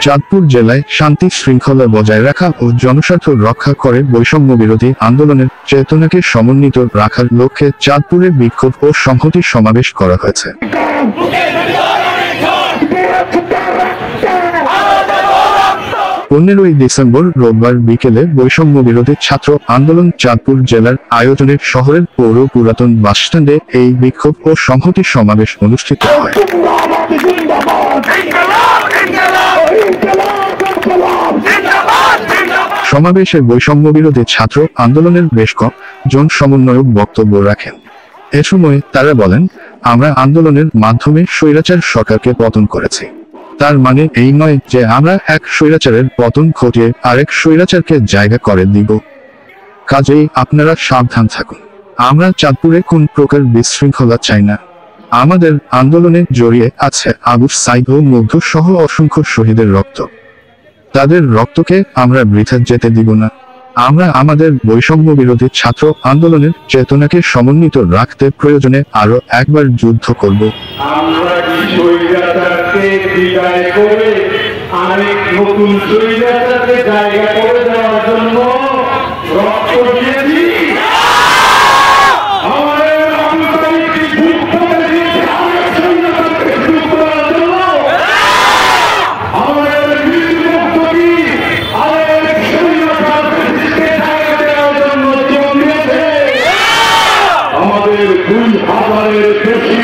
চাঁদপুর জেলায় শান্তি শৃঙ্খলা বজায় রাখা ও জনস্বার্থ রক্ষা করে বৈষম্য বিরোধী আন্দোলনের চেতনাকে সমন্বিত রাখার লক্ষ্যে চাঁদপুরে বিক্ষোভ ও সংহতি সমাবেশ করা হয়েছে। 15ই ডিসেম্বর রোববার বিকেলে বৈষম্য বিরোধী ছাত্র আন্দোলন চাঁদপুর জেলার আয়োজনে শহরের পৌর পুরাতন বাসস্ট্যান্ডে এই বিক্ষোভ ও সংহতি সমাবেশ অনুষ্ঠিত হয়। সমাবেশে বৈষম্য বিরোধী ছাত্র আন্দোলনের বেশ কয়েকজন সমন্বয়ক বক্তব্য রাখেন। এ সময় তারা বলেন, আমরা আন্দোলনের মাধ্যমে স্বৈরাচার সরকারকে পতন করেছি। তার মানে এই নয় যে আমরা এক স্বৈরাচারের পতন ঘটিয়ে আরেক স্বৈরাচারকে জায়গা করে দিব। কাজেই আপনারা সাবধান থাকুন। আমরা চাঁদপুরে কোন প্রকার বিশৃঙ্খলা চাই না। আমাদের আন্দোলনে জড়িয়ে আছে আবু সাইদ ও মুগ্ধ সহ অসংখ্য শহীদের রক্ত। তাদের রক্তকে আমরা বৃথা যেতে দিব না। আমরা আমাদের বৈষম্য বিরোধী ছাত্র আন্দোলনের চেতনাকে সমন্বিত রাখতে প্রয়োজনে আরো একবার যুদ্ধ করব। আমরা কি স্বৈরাচারকে বিদায় করে আরেক নতুন স্বৈরাচারকে জায়গা করে দেওয়ার জন্য রক্ত দিয়েছি? আমাদের 2000-এর বেশি